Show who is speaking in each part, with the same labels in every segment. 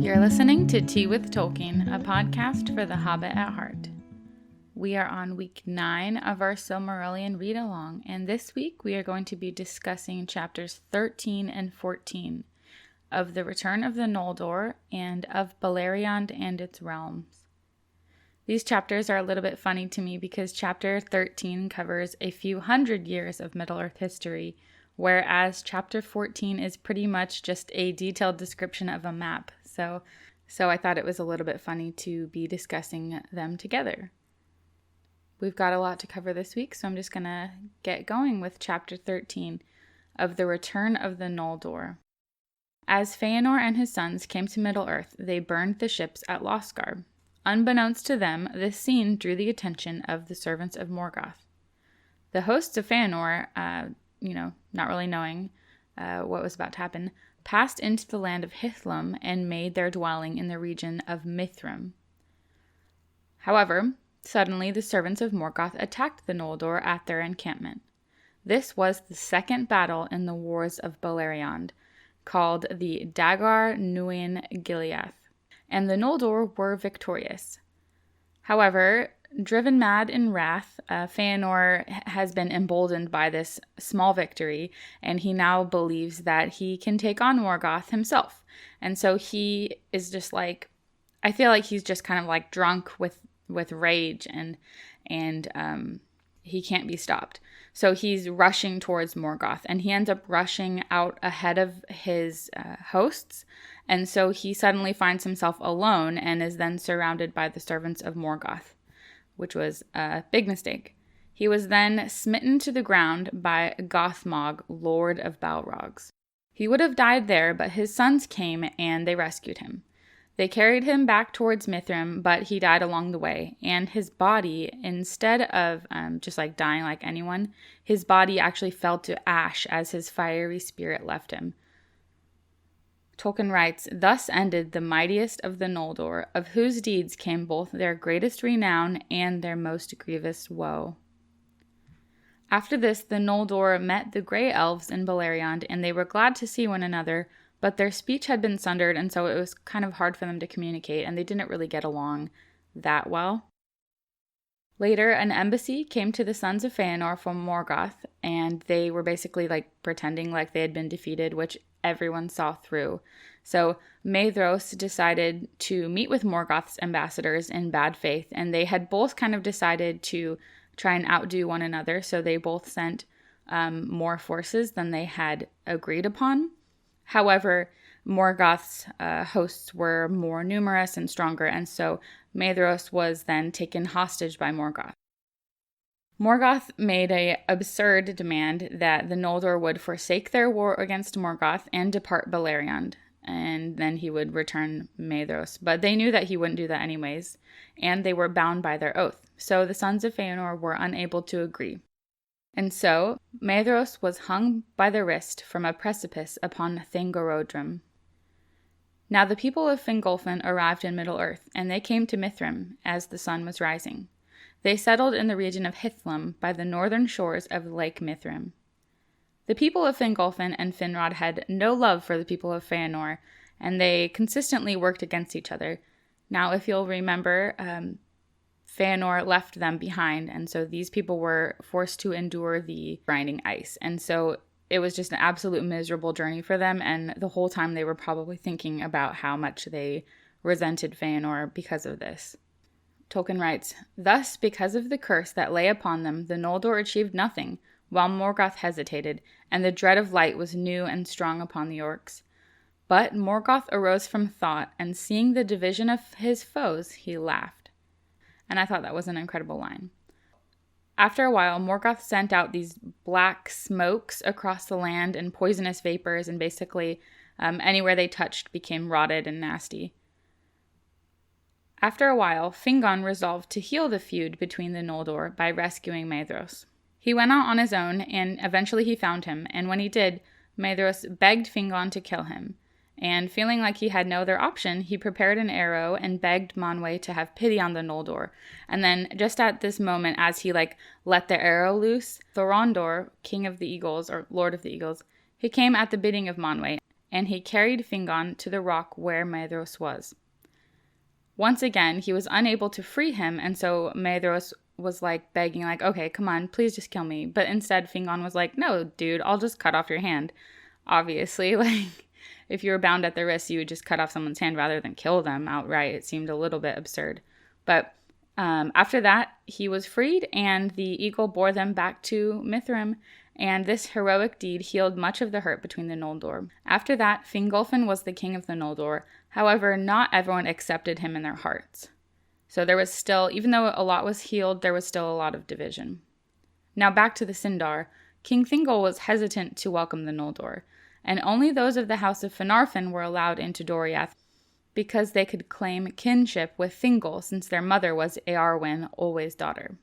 Speaker 1: You're listening to Tea with Tolkien, a podcast for The Hobbit at Heart. We are on week 9 of our Silmarillion read-along, and this week we are going to be discussing chapters 13 and 14 of The Return of the Noldor and of Beleriand and its Realms. These chapters are a little bit funny to me because chapter 13 covers a few hundred years of Middle-earth history, whereas chapter 14 is pretty much just a detailed description of a map. So I thought it was a little bit funny to be discussing them together. We've got a lot to cover this week, so I'm just going to get going with chapter 13 of The Return of the Noldor. As Feanor and his sons came to Middle-earth, they burned the ships at Losgard. Unbeknownst to them, this scene drew the attention of the servants of Morgoth. The hosts of Feanor, not really knowing what was about to happen, passed into the land of Hithlum and made their dwelling in the region of Mithrim. However, suddenly the servants of Morgoth attacked the Noldor at their encampment. This was the second battle in the Wars of Beleriand, called the Dagor Nuin Gileath, and the Noldor were victorious. However, driven mad in wrath, Feanor has been emboldened by this small victory, and he now believes that he can take on Morgoth himself. And so he is just like, I feel like he's just kind of like drunk with rage, and he can't be stopped. So he's rushing towards Morgoth, and he ends up rushing out ahead of his hosts. And so he suddenly finds himself alone and is then surrounded by the servants of Morgoth, which was a big mistake. He was then smitten to the ground by Gothmog, Lord of Balrogs. He would have died there, but his sons came and they rescued him. They carried him back towards Mithrim, but he died along the way, and his body, instead of just like dying like anyone, his body actually fell to ash as his fiery spirit left him. Tolkien writes, "Thus ended the mightiest of the Noldor, of whose deeds came both their greatest renown and their most grievous woe." After this, the Noldor met the Grey Elves in Beleriand, and they were glad to see one another, but their speech had been sundered, and so it was kind of hard for them to communicate, and they didn't really get along that well. Later, an embassy came to the sons of Feanor from Morgoth, and they were basically like pretending like they had been defeated, which everyone saw through. So Maedhros decided to meet with Morgoth's ambassadors in bad faith, and they had both kind of decided to try and outdo one another, so they both sent more forces than they had agreed upon. However, Morgoth's hosts were more numerous and stronger, and so Maedhros was then taken hostage by Morgoth. Morgoth made an absurd demand that the Noldor would forsake their war against Morgoth and depart Beleriand, and then he would return Maedhros. But they knew that he wouldn't do that anyways, and they were bound by their oath, so the sons of Feanor were unable to agree. And so Maedhros was hung by the wrist from a precipice upon Thangorodrim. Now the people of Fingolfin arrived in Middle-earth, and they came to Mithrim as the sun was rising. They settled in the region of Hithlum by the northern shores of Lake Mithrim. The people of Fingolfin and Finrod had no love for the people of Feanor, and they consistently worked against each other. Now, if you'll remember, Feanor left them behind, and so these people were forced to endure the grinding ice. And so it was just an absolute miserable journey for them, and the whole time they were probably thinking about how much they resented Feanor because of this. Tolkien writes, "Thus, because of the curse that lay upon them, the Noldor achieved nothing, while Morgoth hesitated, and the dread of light was new and strong upon the orcs. But Morgoth arose from thought, and seeing the division of his foes, he laughed." And I thought that was an incredible line. After a while, Morgoth sent out these black smokes across the land and poisonous vapors, and basically anywhere they touched became rotted and nasty. After a while, Fingon resolved to heal the feud between the Noldor by rescuing Maedhros. He went out on his own, and eventually he found him, and when he did, Maedhros begged Fingon to kill him. And feeling like he had no other option, he prepared an arrow and begged Manwë to have pity on the Noldor. And then, just at this moment, as he let the arrow loose, Thorondor, king of the eagles, or lord of the eagles, He came at the bidding of Manwe, and he carried Fingon to the rock where Maedhros was. Once again, he was unable to free him, and so Maedhros was begging, okay, come on, please just kill me. But instead, Fingon was like, no, dude, I'll just cut off your hand. Obviously, if you were bound at the wrist, you would just cut off someone's hand rather than kill them outright. It seemed a little bit absurd. But after that, he was freed, and the eagle bore them back to Mithrim, and this heroic deed healed much of the hurt between the Noldor. After that, Fingolfin was the king of the Noldor. However, not everyone accepted him in their hearts. So there was still, even though a lot was healed, there was still a lot of division. Now back to the Sindar. King Thingol was hesitant to welcome the Noldor, and only those of the house of Finarfin were allowed into Doriath because they could claim kinship with Thingol since their mother was Eärwen, Olwe's daughter.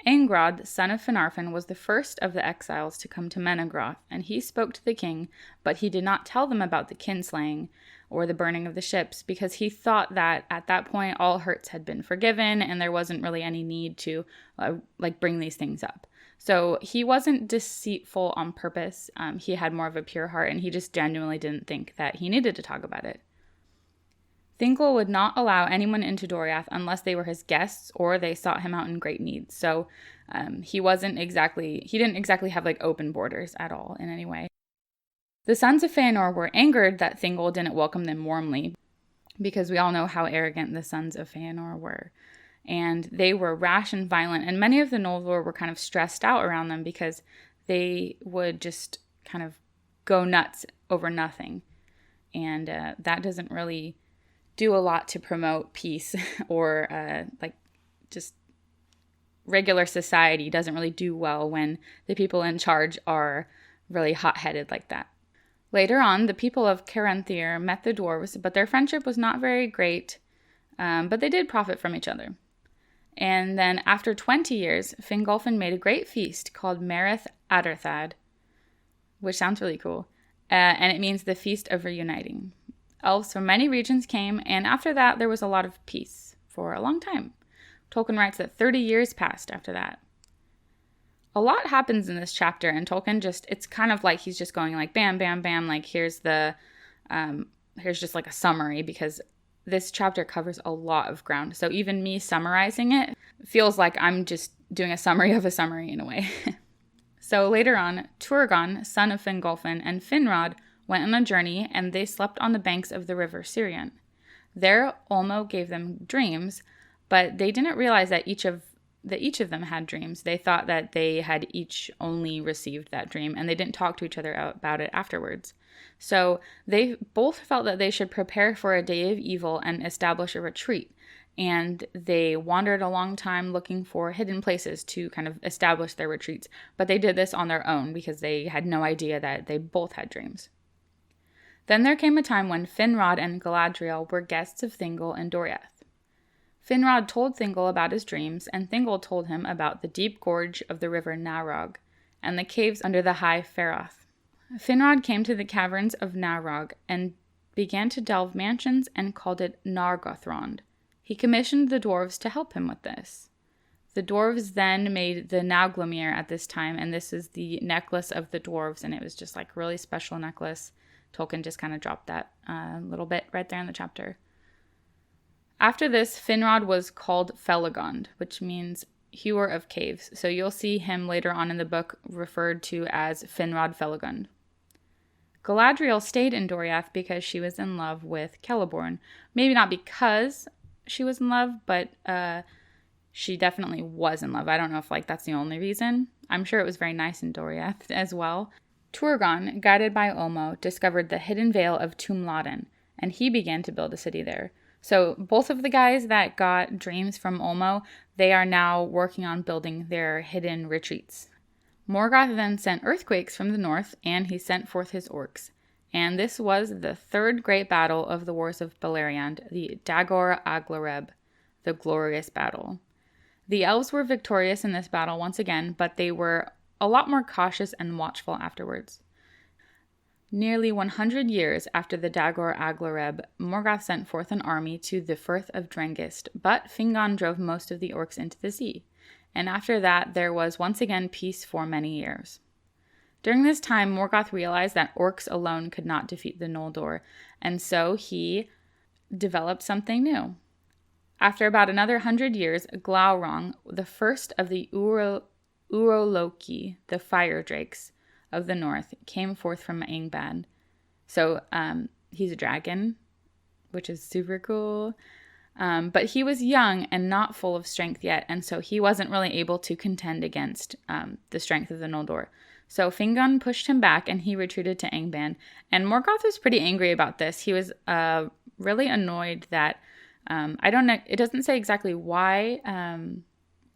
Speaker 1: Angrod, son of Finarfin, was the first of the exiles to come to Menegroth, and he spoke to the king, but he did not tell them about the kinslaying or the burning of the ships, because he thought that at that point all hurts had been forgiven and there wasn't really any need to bring these things up. So he wasn't deceitful on purpose. He had more of a pure heart, and he just genuinely didn't think that he needed to talk about it. Thingol would not allow anyone into Doriath unless they were his guests or they sought him out in great need. So he didn't exactly have open borders at all in any way. The sons of Feanor were angered that Thingol didn't welcome them warmly, because we all know how arrogant the sons of Feanor were. And they were rash and violent, and many of the Noldor were kind of stressed out around them because they would just kind of go nuts over nothing. And that doesn't really do a lot to promote peace or just regular society doesn't really do well when the people in charge are really hot-headed like that. Later on, the people of Caranthir met the dwarves, but their friendship was not very great, but they did profit from each other. And then after 20 years, Fingolfin made a great feast called Merith Adarthad, which sounds really cool, and it means the Feast of Reuniting. Elves from many regions came, and after that, there was a lot of peace for a long time. Tolkien writes that 30 years passed after that. A lot happens in this chapter, and Tolkien it's kind of like he's just going bam, bam, bam, here's just a summary, because this chapter covers a lot of ground. So even me summarizing it feels like I'm just doing a summary of a summary in a way. So later on, Turgon, son of Fingolfin, and Finrod went on a journey, and they slept on the banks of the river Sirion. There, Ulmo gave them dreams, but they didn't realize that each of them had dreams. They thought that they had each only received that dream, and they didn't talk to each other about it afterwards. So they both felt that they should prepare for a day of evil and establish a retreat. And they wandered a long time looking for hidden places to kind of establish their retreats. But they did this on their own because they had no idea that they both had dreams. Then there came a time when Finrod and Galadriel were guests of Thingol in Doriath. Finrod told Thingol about his dreams, and Thingol told him about the deep gorge of the river Narog and the caves under the high Feroth. Finrod came to the caverns of Narog and began to delve mansions and called it Nargothrond. He commissioned the dwarves to help him with this. The dwarves then made the Nauglamir at this time, and this is the necklace of the dwarves, and it was just a really special necklace. Tolkien just kind of dropped that little bit right there in the chapter. After this, Finrod was called Felagund, which means hewer of caves. So you'll see him later on in the book referred to as Finrod Felagund. Galadriel stayed in Doriath because she was in love with Celeborn. Maybe not because she was in love, but she definitely was in love. I don't know if that's the only reason. I'm sure it was very nice in Doriath as well. Turgon, guided by Ulmo, discovered the hidden vale of Tumladen, and he began to build a city there. So both of the guys that got dreams from Ulmo, they are now working on building their hidden retreats. Morgoth then sent earthquakes from the north, and he sent forth his orcs. And this was the third great battle of the Wars of Beleriand, the Dagor Aglareb, the glorious battle. The elves were victorious in this battle once again, but they were a lot more cautious and watchful afterwards. Nearly 100 years after the Dagor Aglareb, Morgoth sent forth an army to the Firth of Drengist, but Fingon drove most of the orcs into the sea. And after that, there was once again peace for many years. During this time, Morgoth realized that orcs alone could not defeat the Noldor, and so he developed something new. After about another 100 years, Glaurung, the first of the Uroloki, the fire drakes of the north, came forth from Angband. So he's a dragon, which is super cool. But he was young and not full of strength yet, and so he wasn't really able to contend against the strength of the Noldor. So Fingon pushed him back, and he retreated to Angband. And Morgoth was pretty angry about this. He was really annoyed that, I don't know, it doesn't say exactly why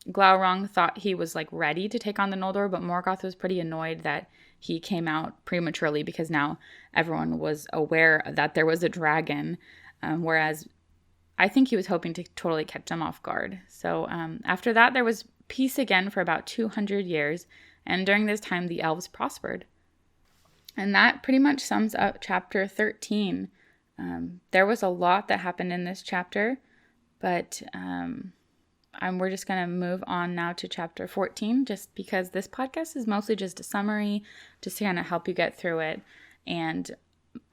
Speaker 1: Glaurung thought he was like ready to take on the Noldor, but Morgoth was pretty annoyed that he came out prematurely because now everyone was aware that there was a dragon, whereas I think he was hoping to totally catch them off guard. So after that, there was peace again for about 200 years, and during this time, the elves prospered. And that pretty much sums up chapter 13. There was a lot that happened in this chapter, but we're just going to move on now to chapter 14, just because this podcast is mostly just a summary, just to kind of help you get through it. And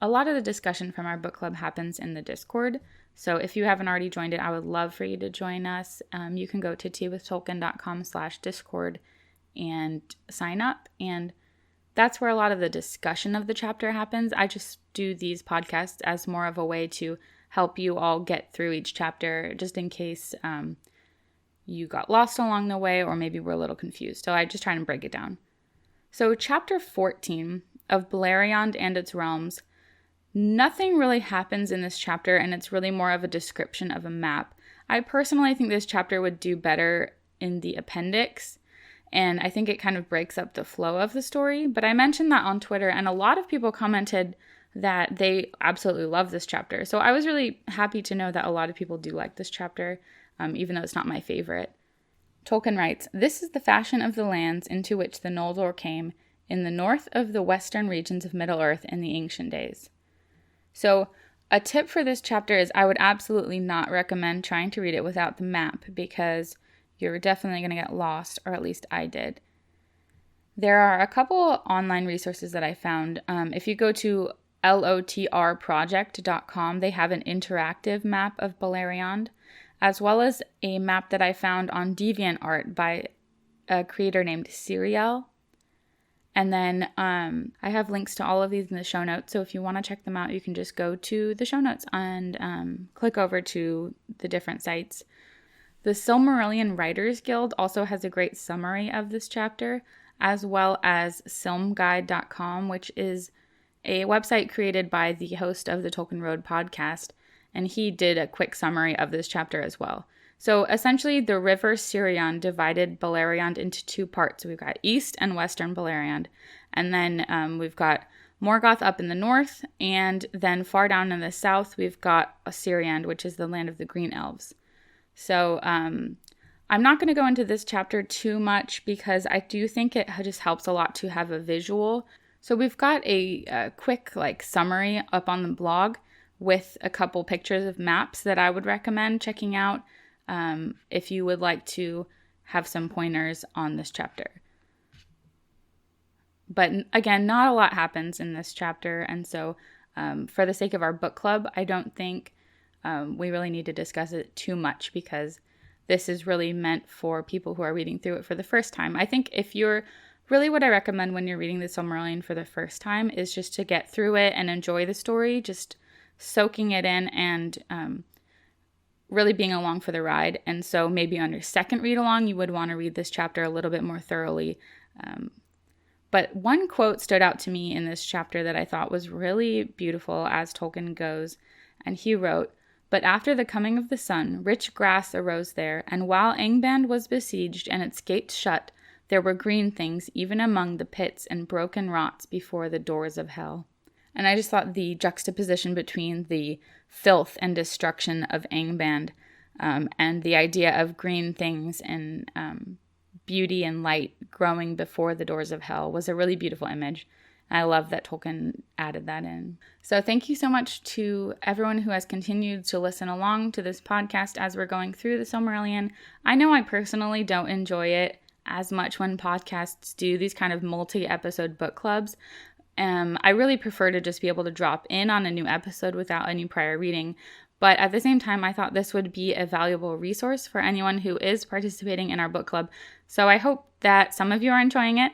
Speaker 1: a lot of the discussion from our book club happens in the Discord. So if you haven't already joined it, I would love for you to join us. You can go to teawithtolkien.com/Discord and sign up. And that's where a lot of the discussion of the chapter happens. I just do these podcasts as more of a way to help you all get through each chapter, just in case you got lost along the way or maybe were a little confused. So I just try and break it down. So chapter 14 of Beleriand and its realms, nothing really happens in this chapter, and it's really more of a description of a map. I personally think this chapter would do better in the appendix, and I think it kind of breaks up the flow of the story. But I mentioned that on Twitter, and a lot of people commented that they absolutely love this chapter. So I was really happy to know that a lot of people do like this chapter, even though it's not my favorite. Tolkien writes, "This is the fashion of the lands into which the Noldor came in the north of the western regions of Middle-earth in the ancient days." So a tip for this chapter is I would absolutely not recommend trying to read it without the map, because you're definitely going to get lost, or at least I did. There are a couple online resources that I found. If you go to lotrproject.com, they have an interactive map of Beleriand, as well as a map that I found on DeviantArt by a creator named Siriel. And then I have links to all of these in the show notes, so if you want to check them out, you can just go to the show notes and click over to the different sites. The Silmarillion Writers Guild also has a great summary of this chapter, as well as silmguide.com, which is a website created by the host of the Tolkien Road podcast, and he did a quick summary of this chapter as well. So essentially, the river Sirion divided Beleriand into two parts. So we've got east and western Beleriand, and then we've got Morgoth up in the north, and then far down in the south, we've got Osiriand, which is the land of the Green Elves. So I'm not going to go into this chapter too much, because I do think it just helps a lot to have a visual. So we've got a quick summary up on the blog with a couple pictures of maps that I would recommend checking out if you would like to have some pointers on this chapter. But again, not a lot happens in this chapter, and so for the sake of our book club, I don't think we really need to discuss it too much, because this is really meant for people who are reading through it for the first time. I think if you're really, what I recommend when you're reading the Silmarillion for the first time is just to get through it and enjoy the story, just soaking it in and really being along for the ride. And so maybe on your second read along, you would want to read this chapter a little bit more thoroughly. But one quote stood out to me in this chapter that I thought was really beautiful, as Tolkien goes, and he wrote, "But after the coming of the sun, rich grass arose there, and while Angband was besieged and its gates shut, there were green things even among the pits and broken rots before the doors of hell." And I just thought the juxtaposition between the filth and destruction of Angband and the idea of green things and beauty and light growing before the doors of hell was a really beautiful image. I love that Tolkien added that in. So thank you so much to everyone who has continued to listen along to this podcast as we're going through the Silmarillion. I know I personally don't enjoy it as much when podcasts do these kind of multi-episode book clubs. I really prefer to just be able to drop in on a new episode without any prior reading. But at the same time, I thought this would be a valuable resource for anyone who is participating in our book club. So I hope that some of you are enjoying it.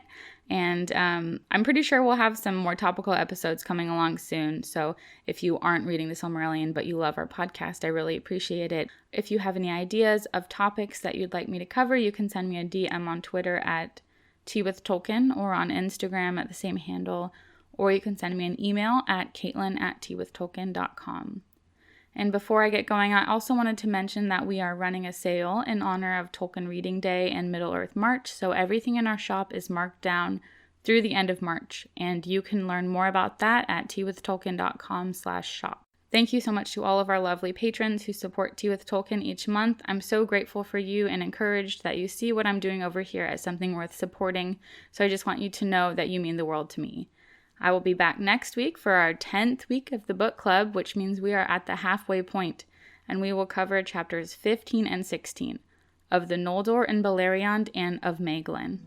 Speaker 1: And I'm pretty sure we'll have some more topical episodes coming along soon. So if you aren't reading the Silmarillion, but you love our podcast, I really appreciate it. If you have any ideas of topics that you'd like me to cover, you can send me a DM on Twitter at teawithtolkien or on Instagram at the same handle. Or you can send me an email at caitlin@teawithtolkien.com. And before I get going, I also wanted to mention that we are running a sale in honor of Tolkien Reading Day and Middle-earth March, so everything in our shop is marked down through the end of March, and you can learn more about that at teawithtolkien.com/shop. Thank you so much to all of our lovely patrons who support Tea with Tolkien each month. I'm so grateful for you and encouraged that you see what I'm doing over here as something worth supporting, so I just want you to know that you mean the world to me. I will be back next week for our 10th week of the book club, which means we are at the halfway point, and we will cover chapters 15 and 16 of the Noldor and Beleriand and of Maeglin.